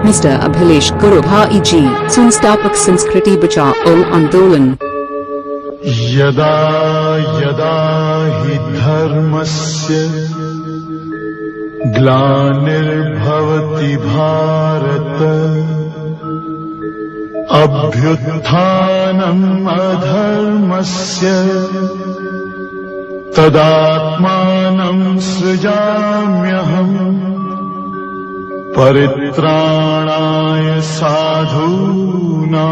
Mr. Abhilash Gurubhai ji, संस्थापक संस्कृति बचाओ आंदोलन। यदा यदा हि धर्मस्य ग्लानिर्भवति भारत अभ्युत्थानम् अधर्मस्य तदात्मानं सृजाम्यहम् परित्राणाय साधूनां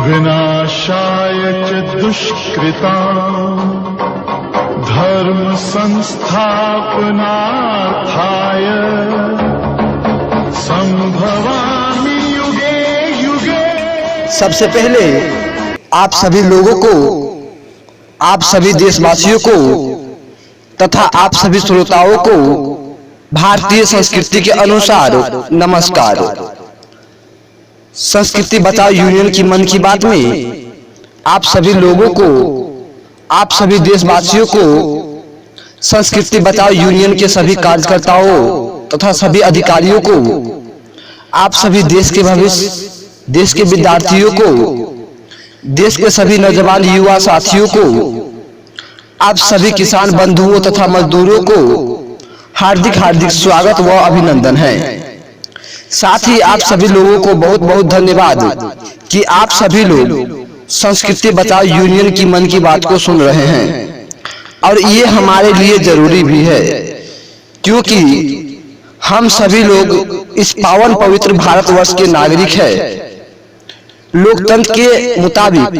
विनाशाय च दुष्कृतां धर्म संस्थापनार्थाय संभवामि युगे युगे। सबसे पहले आप सभी लोगों को, आप सभी देशवासियों को तथा आप सभी श्रोताओं को भारतीय संस्कृति के अनुसार नमस्कार। संस्कृति बचाओ यूनियन की मन की बात में आप सभी लोगों को, आप सभी देशवासियों को संस्कृति बचाओ यूनियन के सभी कार्यकर्ताओं तथा सभी अधिकारियों को, आप सभी देश के भविष्य, देश के विद्यार्थियों को, देश के सभी नौजवान युवा साथियों को, आप सभी किसान बंधुओं तथा मजदूरों को हार्दिक हार्दिक स्वागत व अभिनंदन है। साथ ही आप सभी लोगों को बहुत बहुत धन्यवाद कि आप सभी लोग संस्कृति बचाओ यूनियन की मन की बात को सुन रहे हैं। और ये हमारे लिए जरूरी भी है, क्योंकि हम सभी लोग इस पावन पवित्र भारतवर्ष के नागरिक हैं। लोकतंत्र के मुताबिक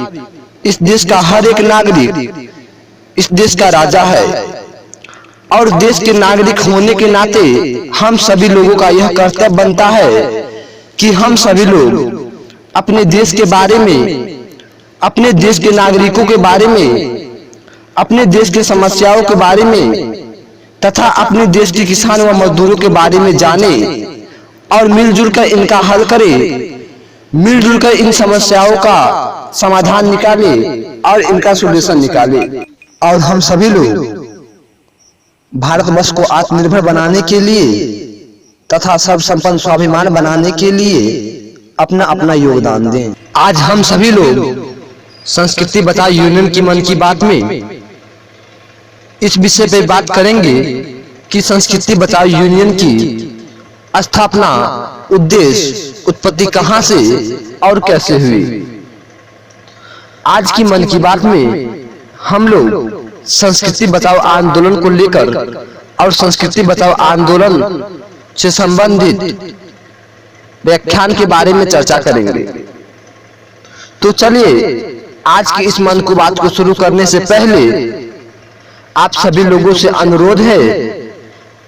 इस देश का हर एक नागरिक इस देश का राजा है, और देश के नागरिक होने के नाते हम सभी लोगों का यह कर्तव्य बनता है कि हम सभी लोग अपने देश के बारे में, अपने देश के नागरिकों के बारे में, अपने देश के समस्याओं के बारे में तथा अपने देश के किसान व मजदूरों के बारे में जाने और मिलजुल कर इनका हल करें, मिलजुल कर इन समस्याओं का समाधान निकाले और इनका सॉल्यूशन निकाले। और हम सभी लोग भारतवर्ष को आत्मनिर्भर बनाने के लिए तथा सर्व संपन्न स्वाभिमान बनाने के लिए अपना अपना योगदान दें। आज हम सभी लोग संस्कृति बचाओ यूनियन की मन की बात में इस विषय पर बात करेंगे कि संस्कृति बचाओ यूनियन की स्थापना, उद्देश्य, उत्पत्ति कहां से और कैसे हुई। आज की मन की बात में हम लोग संस्कृति बचाओ आंदोलन को लेकर और संस्कृति बचाओ आंदोलन से संबंधित व्याख्यान के बारे में चर्चा करेंगे। तो चलिए आज की इस मन की बात को शुरू करने से पहले आप सभी लोगों से अनुरोध है,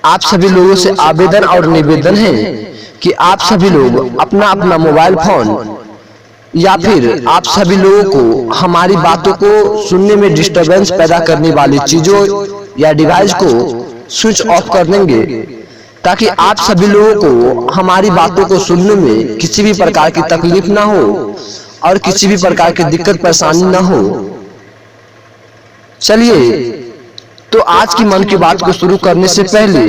आप सभी लोगों से आवेदन और निवेदन है कि आप सभी लोग अपना अपना मोबाइल फोन या फिर आप सभी लोगों को हमारी बातों को सुनने में डिस्टरबेंस पैदा करने वाली चीजों या डिवाइस को स्विच ऑफ कर देंगे, ताकि आप सभी लोगों को हमारी बातों को सुनने में किसी भी प्रकार की तकलीफ ना हो और किसी भी प्रकार की दिक्कत परेशानी ना हो। चलिए तो आज की मन की बात को शुरू करने से पहले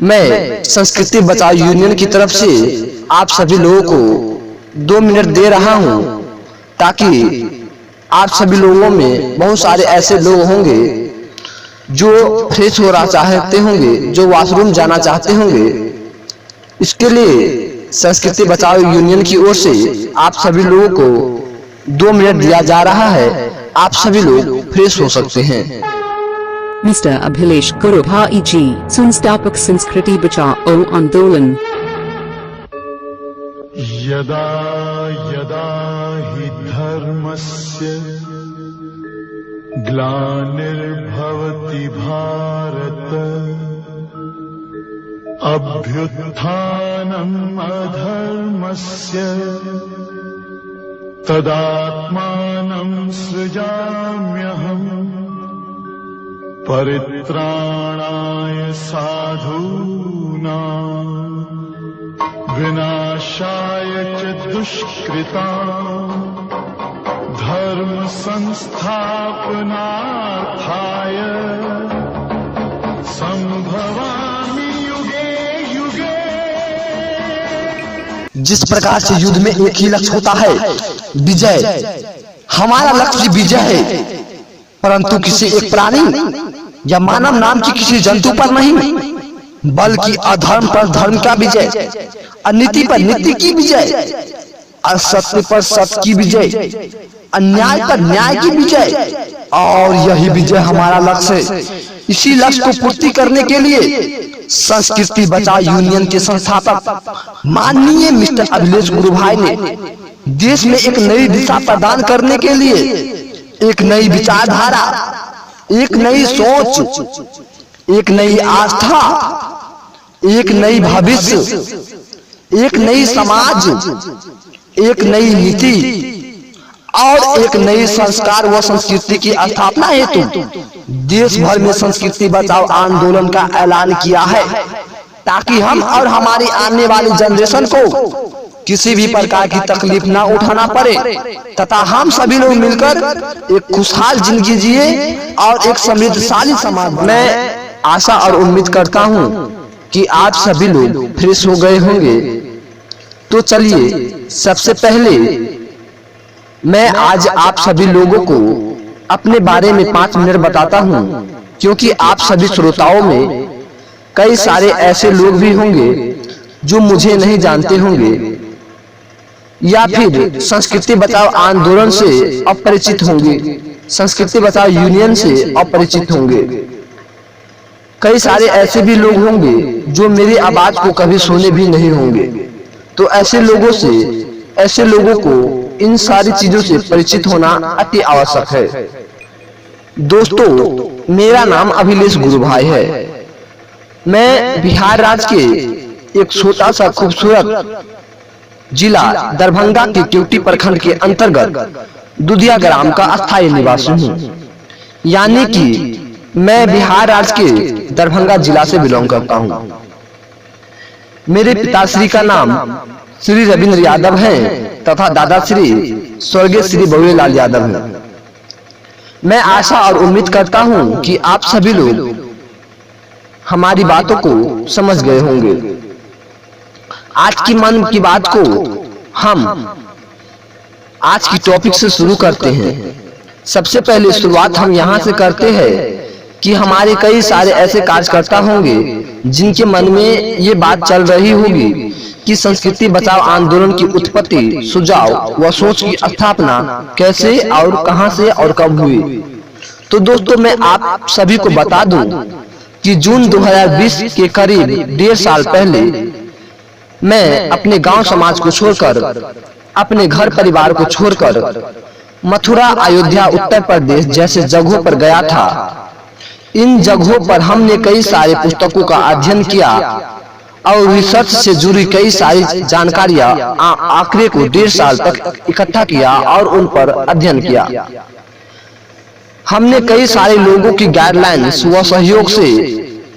मैं संस्कृति बचाओ यूनियन की तरफ से आप सभी लोगों को 2 मिनट दे रहा हूं, ताकि आप सभी लोगों में बहुत सारे ऐसे लोग होंगे जो फ्रेश होना चाहते होंगे, जो वॉशरूम जाना चाहते होंगे। इसके लिए संस्कृति बचाओ यूनियन की ओर से आप सभी लोगों को 2 मिनट दिया जा रहा है। आप सभी लोग फ्रेश हो सकते हैं। Mr. Abhilash Gurubhai ji, संस्थापक संस्कृति बचाओ आंदोलन। यदा यदा हि धर्मस्य ग्लानिर्भवति भारत अभ्युत्थानम् अधर्मस्य तदात्मानं सृजाम्यहम् परित्राणाय साधूनां विनाशाय च दुष्कृतां धर्म संस्थापनार्थाय संभवामि युगे युगे। जिस प्रकार से युद्ध में एक ही लक्ष्य होता है, विजय। हमारा लक्ष्य विजय है, परंतु किसी एक प्राणी या मानव नाम की किसी जंतु पर नहीं, बल्कि अधर्म पर धर्म का विजय, अनीति पर नीति की विजय, असत्य पर सत्य की विजय, अन्याय पर न्याय की विजय। और यही विजय हमारा लक्ष्य है। इसी लक्ष्य को पूर्ति करने के लिए संस्कृति बचाओ यूनियन के संस्थापक माननीय मिस्टर अभिलेष गुरु भाई ने देश में एक नई दिशा प्रदान करने के लिए एक नई विचारधारा, एक नई सोच, एक नई आस्था, एक नई भविष्य, एक नई समाज, एक नई नीति और एक नई संस्कार व संस्कृति की स्थापना हेतु देश भर में संस्कृति बचाओ आंदोलन का ऐलान किया है, ताकि हम और हमारी आने वाली जनरेशन को किसी भी प्रकार की तकलीफ ना उठाना पड़े तथा हम सभी लोग मिलकर एक खुशहाल जिंदगी जिए और एक समृद्धशाली समाज। मैं आशा और उम्मीद करता हूँ कि आप सभी लोग फ्रेश हो गए होंगे। तो चलिए सबसे पहले मैं आज आप सभी लोगों को अपने बारे में 5 मिनट बताता हूं, क्योंकि आप सभी श्रोताओं में कई सारे ऐसे लोग भी होंगे जो मुझे नहीं जानते होंगे या फिर संस्कृति बचाओ आंदोलन से अपरिचित होंगे, संस्कृति बचाओ यूनियन से अपरिचित होंगे। कई सारे ऐसे भी लोग होंगे जो मेरी आवाज को कभी सुने भी नहीं होंगे। तो ऐसे लोगों को इन सारी चीजों से परिचित होना अति आवश्यक है। दोस्तों, मेरा नाम अभिलेष गुरु भाई है। मैं बिहार राज्य के एक छोटा सा खूबसूरत जिला दरभंगा के केवटी प्रखंड के अंतर्गत दुधिया ग्राम का अस्थायी निवासी हूँ। यानी कि मैं बिहार राज्य के दरभंगा जिला से बिलोंग करता हूँ। मेरे पिताश्री का नाम श्री रविंद्र यादव है तथा दादाश्री स्वर्गीय श्री बबूलाल यादव है। मैं आशा और उम्मीद करता हूं कि आप सभी लोग हमारी बातों को समझ गए होंगे। आज की मन की बात को हम आज की टॉपिक से शुरू करते हैं। सबसे पहले शुरुआत हम यहाँ से करते हैं कि हमारे कई सारे ऐसे कार्यकर्ता होंगे जिनके मन में ये बात चल रही होगी कि संस्कृति बचाओ आंदोलन की उत्पत्ति, सुझाव व सोच की स्थापना कैसे और कहां से और कब हुई। तो दोस्तों, मैं आप सभी को बता दूं कि जून 2020 के करीब 1.5 साल पहले मैं अपने गांव समाज को छोड़कर, अपने घर परिवार को छोड़कर मथुरा, अयोध्या, उत्तर प्रदेश जैसे जगहों पर गया था। इन जगहों पर हमने कई सारे पुस्तकों का अध्ययन किया और रिसर्च से जुड़ी कई सारी जानकारियां आंकड़े को 1.5 साल तक इकट्ठा किया और उन पर अध्ययन किया। हमने कई सारे लोगों की गाइडलाइंस व सहयोग से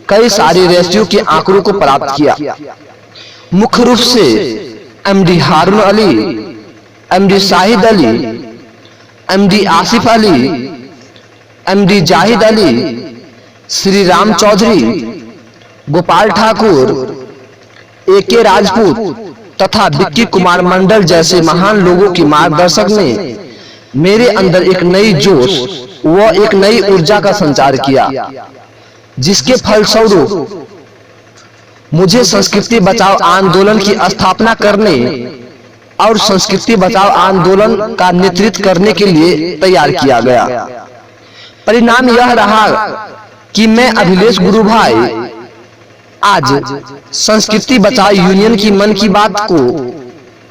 कई सारे रेशियो के आंकड़ों को प्राप्त किया। मुख्य रूप से MD Haroon Ali, MD Shahid Ali, MD Asif Ali, MD Zahid Ali, Shri Ram Chaudhary, Gopal Thakur, AK Rajput तथा विक्की कुमार मंडल जैसे महान लोगों की मार्गदर्शक ने मेरे अंदर एक नई जोश व एक नई ऊर्जा का संचार किया, जिसके फलस्वरूप मुझे संस्कृति बचाओ आंदोलन की स्थापना करने और संस्कृति बचाओ आंदोलन का नेतृत्व करने के लिए तैयार किया गया। परिणाम यह रहा कि मैं अभिलेष गुरु भाई आज संस्कृति बचाओ यूनियन की मन की बात को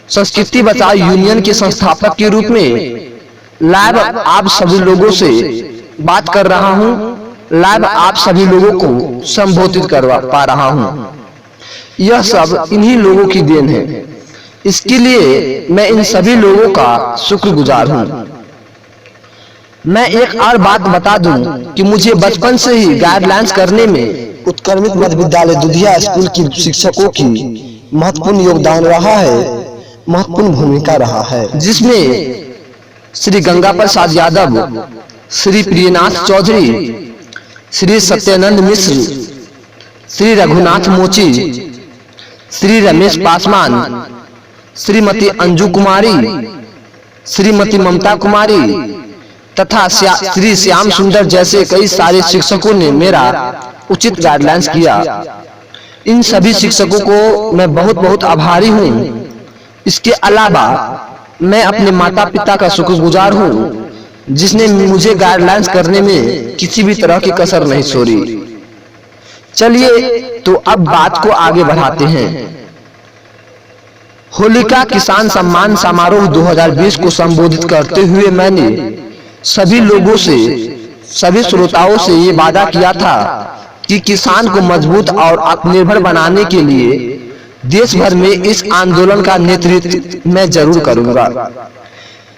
संस्कृति बचाओ यूनियन के संस्थापक के रूप में लाइव आप सभी लोगों से बात कर रहा हूं, लाइव आप सभी लोगों को संबोधित कर पा रहा हूं। यह सब इन्हीं लोगों की देन है। इसके लिए मैं इन सभी लोगों का शुक्रगुजार हूं। मैं एक और बात बता दूं कि मुझे बचपन से ही गाइडलाइंस करने में उत्क्रमित मध्य विद्यालय दुधिया स्कूल की शिक्षकों की महत्वपूर्ण योगदान रहा है, महत्वपूर्ण भूमिका रहा है, जिसमें श्री गंगा प्रसाद यादव, श्री प्रियनाथ चौधरी, श्री सत्यानंद मिश्र, श्री रघुनाथ मोची, श्री रमेश पासवान, श्रीमती अंजू कुमारी, श्रीमती ममता कुमारी तथा श्री श्याम सुंदर जैसे कई सारे शिक्षकों ने मेरा उचित गाइडलाइंस किया। इन सभी शिक्षकों को मैं बहुत बहुत आभारी हूँ। इसके अलावा मैं अपने माता पिता का शुक्रगुजार हूँ जिसने मुझे गाइडलाइंस करने में किसी भी तरह की कसर नहीं छोड़ी। चलिए तो अब बात को आगे बढ़ाते हैं। होलिका किसान सम्मान समारोह 2020 को संबोधित करते हुए मैंने सभी लोगों से, सभी श्रोताओं से ये वादा किया था कि किसान को मजबूत और आत्मनिर्भर बनाने के लिए देश भर में इस आंदोलन का नेतृत्व मैं जरूर करूंगा।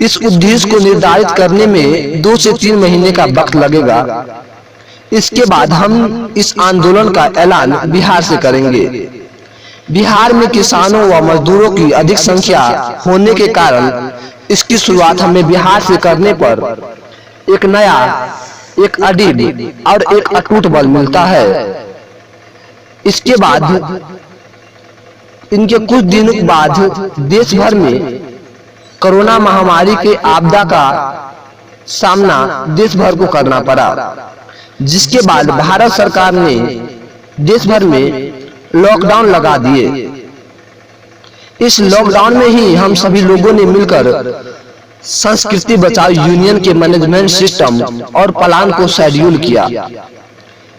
इस उद्देश्य को निर्धारित करने में 2 से 3 महीने का वक्त लगेगा। इसके बाद हम इस आंदोलन का ऐलान बिहार से करेंगे। बिहार में किसानों व मजदूरों की अधिक संख्या होने के कारण इसकी शुरुआत हमें बिहार से करने पर एक नया, एक अडिग और एक अटूट बल मिलता है। इसके बाद इनके कुछ दिनों बाद देश भर में कोरोना महामारी के आपदा का सामना देश भर को करना पड़ा, जिसके बाद भारत सरकार ने देश भर में लॉकडाउन लगा दिए। इस लॉकडाउन में ही हम सभी लोगों ने मिलकर संस्कृति बचाओ यूनियन के मैनेजमेंट सिस्टम और प्लान को शेड्यूल किया।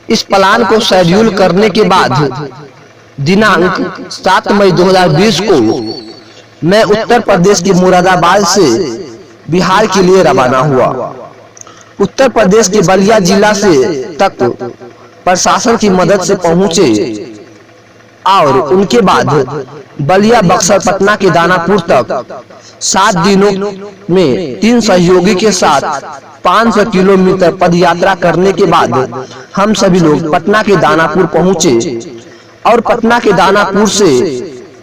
इस प्लान को शेड्यूल करने के बाद दिनांक 7 मई 2020 को मैं उत्तर प्रदेश के मुरादाबाद से बिहार के लिए रवाना हुआ। उत्तर प्रदेश के बलिया जिला से तक प्रशासन की मदद से पहुंचे और उनके बाद बलिया, बक्सर, पटना के दानापुर तक 7 दिनों में 3 सहयोगी के साथ 500 किलोमीटर पद यात्रा करने के बाद हम सभी लोग पटना के दानापुर पहुंचे और पटना के दानापुर से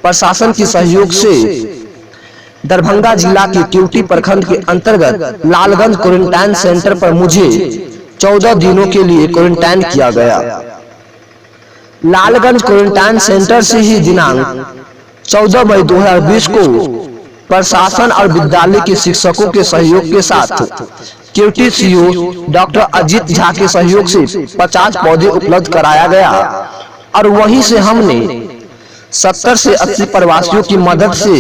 प्रशासन के सहयोग से दरभंगा जिला के केवटी प्रखंड के अंतर्गत लालगंज क्वारंटाइन सेंटर पर मुझे 14 दिनों के लिए क्वारंटाइन किया गया। लालगंज क्वारंटाइन सेंटर से ही दिनांक 14 मई 2020 को प्रशासन और विद्यालय के शिक्षकों के सहयोग के साथ केवटी सीओ डॉक्टर अजीत झा के सहयोग से 50 पौधे उपलब्ध कराया गया और वहीं से हमने 70 से 80 प्रवासियों की मदद से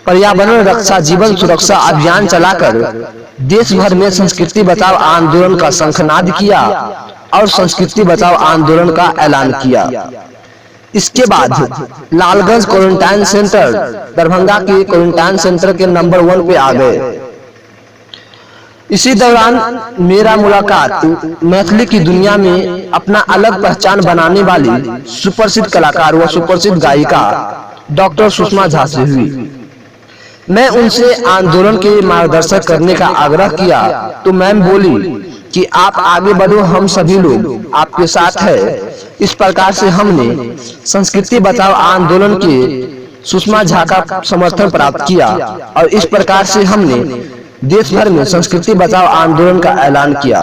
पर्यावरण रक्षा जीवन सुरक्षा अभियान चलाकर देश भर में संस्कृति बचाओ आंदोलन का शंखनाद किया और संस्कृति बचाओ आंदोलन का ऐलान किया। इसके बाद लालगंज क्वारंटाइन सेंटर दरभंगा के क्वारंटाइन सेंटर के नंबर 1 पे आ गए। इसी दौरान मेरा मुलाकात मैथिली की दुनिया में अपना अलग पहचान बनाने वाली सुप्रसिद्ध कलाकार व सुप्रसिद्ध गायिका डॉक्टर सुषमा झा से हुई। मैं उनसे आंदोलन के मार्गदर्शन करने का आग्रह किया तो मैम बोली कि आप आगे बढ़ो, हम सभी लोग आपके साथ हैं। इस प्रकार से हमने संस्कृति बचाओ आंदोलन के सुषमा झा का समर्थन प्राप्त किया और इस प्रकार से हमने देश भर में संस्कृति बचाओ आंदोलन का ऐलान किया।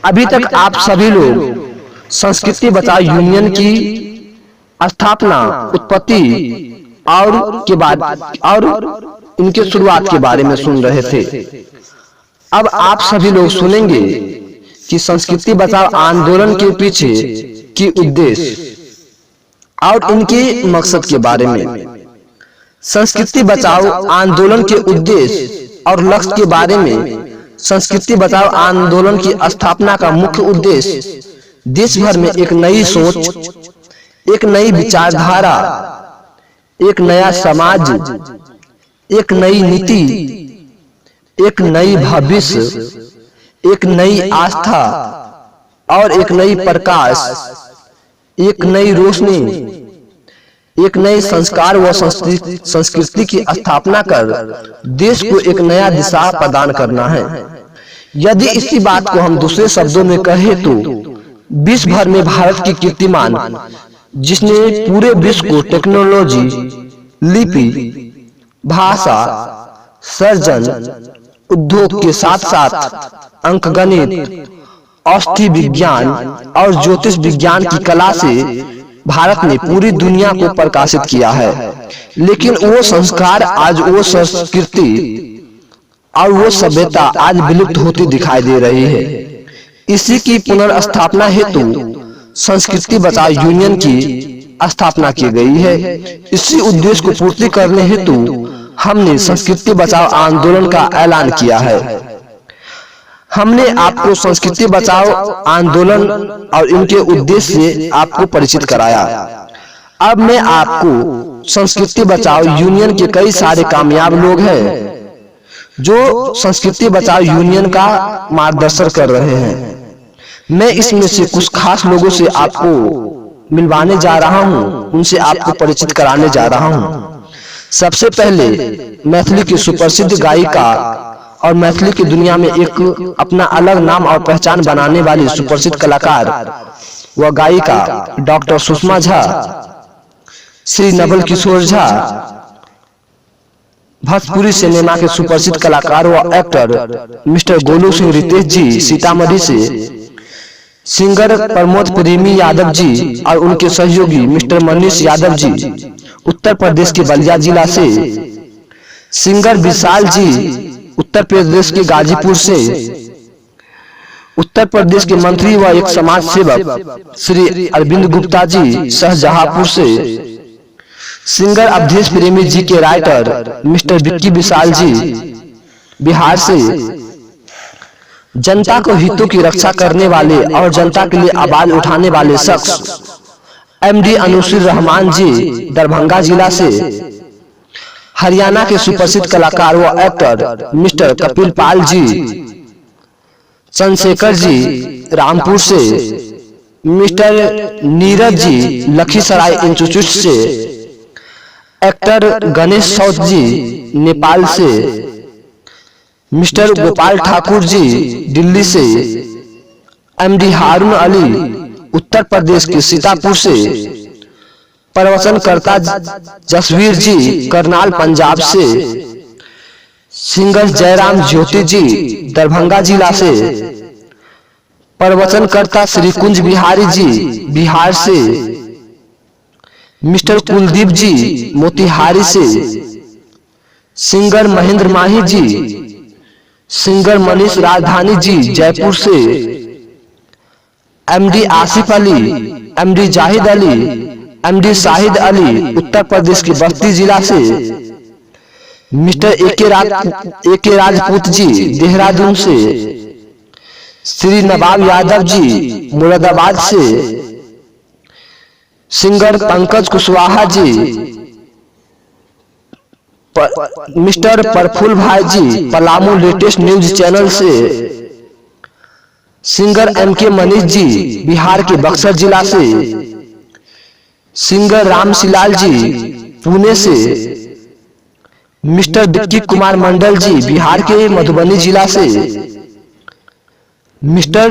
अभी तक आप सभी लोग संस्कृति बचाओ यूनियन की स्थापना, उत्पत्ति और के बाद और इनके शुरुआत के बारे में सुन रहे थे। अब आप सभी लोग सुनेंगे कि संस्कृति बचाओ आंदोलन के पीछे की उद्देश्य और इनके मकसद के बारे में। संस्कृति बचाओ आंदोलन के उद्देश्य और लक्ष्य के बारे में। संस्कृति बचाओ आंदोलन की स्थापना का मुख्य उद्देश्य देश भर में एक नई सोच, एक नई विचारधारा, एक नया समाज, एक नई नीति, एक नई भविष्य, एक नई आस्था और एक नई प्रकाश, एक नई रोशनी, एक नए संस्कार व संस्कृति की स्थापना कर देश को एक नया दिशा प्रदान करना है। यदि इसी बात को हम दूसरे शब्दों में कहें तो विश्व भर में भारत की कीर्तिमान, जिसने पूरे विश्व को टेक्नोलॉजी, लिपि, भाषा, सर्जन, उद्योग के साथ साथ अंकगणित, औषधि विज्ञान और ज्योतिष विज्ञान की कला से भारत ने पूरी दुनिया को प्रकाशित किया है। लेकिन वो संस्कार, आज वो संस्कृति और वो सभ्यता आज विलुप्त होती दिखाई दे रही है। इसी की पुनर्स्थापना हेतु संस्कृति बचाओ यूनियन की स्थापना की गई है। इसी उद्देश्य को पूर्ति करने हेतु हमने संस्कृति बचाओ आंदोलन का ऐलान किया है। हमने आपको संस्कृति बचाओ आंदोलन और इनके उद्देश्य से आपको परिचित कराया। अब मैं आपको संस्कृति बचाओ यूनियन के कई सारे कामयाब लोग हैं जो संस्कृति बचाओ यूनियन का मार्गदर्शन कर रहे हैं। मैं इसमें से कुछ खास लोगों से आपको मिलवाने जा रहा हूं, उनसे आपको परिचित कराने जा रहा हूं। सबसे पहले मैथिली की सुप्रसिद्ध गायिका और मैथिली की दुनिया में एक अपना अलग नाम और पहचान बनाने वाली सुप्रसिद्ध कलाकार व गायिका डॉक्टर सुषमा झा, श्री नवल किशोर झा, भोजपुरी सिनेमा के सुप्रसिद्ध कलाकार व एक्टर मिस्टर गोलू सिंह रितेश जी सीतामढ़ी से, सिंगर प्रमोद प्रेमी यादव जी और उनके सहयोगी मिस्टर मनीष यादव जी उत्तर प्रदेश के बलिया जिला से, सिंगर विशाल जी उत्तर प्रदेश के गाजीपुर से, उत्तर प्रदेश के मंत्री व एक समाज सेवक श्री अरविंद गुप्ता जी शाहजहांपुर से, सिंगर अवधेश प्रेमी जी के राइटर मिस्टर विक्की विशाल जी बिहार से, जनता को हितों की रक्षा करने वाले और जनता के लिए आवाज उठाने वाले शख्स एमडी अनुशीर रहमान जी दरभंगा जिला से, हरियाणा के सुप्रसिद्ध कलाकार व एक्टर मिस्टर कपिल पाल जी, चंद्रशेखर जी रामपुर से, मिस्टर नीरज जी लखीसराय इंस्टीट्यूट से, एक्टर गणेश सौत जी नेपाल से, मिस्टर गोपाल ठाकुर जी दिल्ली से, एमडी हारून अली उत्तर प्रदेश के सीतापुर से, प्रवचनकर्ता जसवीर जी करनाल पंजाब से, सिंगर जयराम ज्योति जी दरभंगा जिला से, प्रवचनकर्ता श्री कुंज बिहारी जी बिहार से, मिस्टर कुलदीप जी मोतिहारी से, सिंगर महेंद्र माही जी, सिंगर मनीष राजधानी जी जयपुर से, MD Asif Ali, MD Zahid Ali, MD Shahid Ali Uttar Pradesh के बस्ती जिला से, मिस्टर एके राजपूत जी देहरादून से, श्री नवाब यादव जी मुरादाबाद से, सिंगर पंकज कुशवाहा जी, मिस्टर प्रफुल्ल भाई ji Palamu latest news channel से, सिंगर एमके मनीष जी बिहार के बक्सर जिला से, सिंगर रामशिलाल जी पुणे से, मिस्टर विक्की कुमार मंडल जी बिहार के मधुबनी जिला से, मिस्टर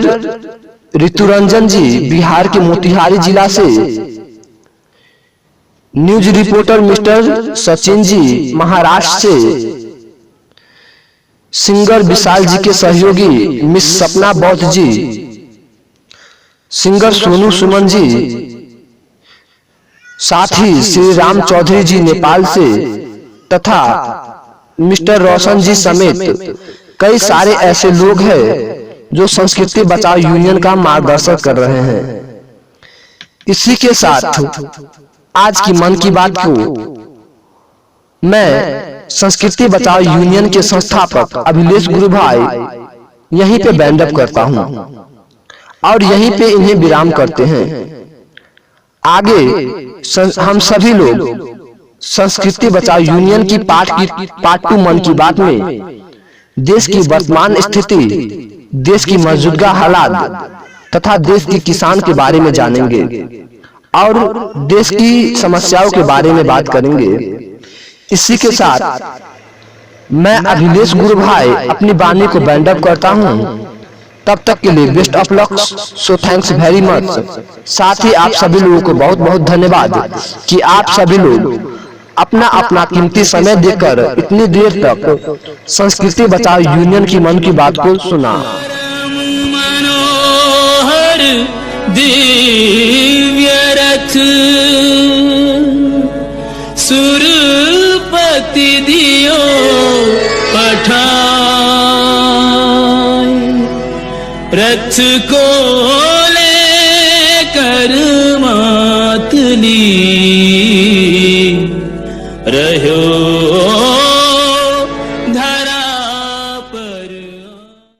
ऋतुरंजन जी बिहार के मोतिहारी जिला से, news reporter mister Sachin ji Maharashtra से, सिंगर विशाल जी के सहयोगी मिस सपना बौद्ध जी, सिंगर सोनू सुमन जी, साथ ही श्री राम चौधरी जी नेपाल से तथा मिस्टर रोशन जी समेत कई सारे ऐसे लोग हैं जो संस्कृति बचाओ यूनियन का मार्गदर्शन कर रहे हैं। इसी के साथ आज की मन की बात को मैं संस्कृति बचाओ यूनियन के संस्थापक अभिलेष गुरु भाई यहीं पे बैंड अप करता हूं और यहीं पे इन्हें विराम करते हैं। आगे हम सभी लोग संस्कृति बचाओ यूनियन की पार्ट 2 मन की बात में देश की वर्तमान स्थिति, देश की मौजूदा हालात तथा देश के किसान के बारे में जानेंगे और देश की समस्याओं के बारे में बात करेंगे। इसी के साथ मैं अभिलेष गुरु भाई अपनी वाणी को बैंड अप करता हूं। तब तक के लिए best of luck, so thanks very much. साथ ही आप सभी लोगों को बहुत बहुत धन्यवाद कि आप सभी लोग अपना अपना कीमती समय देकर इतनी देर तक संस्कृति बचाओ यूनियन की मन की बात को सुना। मनोहर दिव्य रथ सुरपति दियो पठाय, रथ को लेकर मातली रहो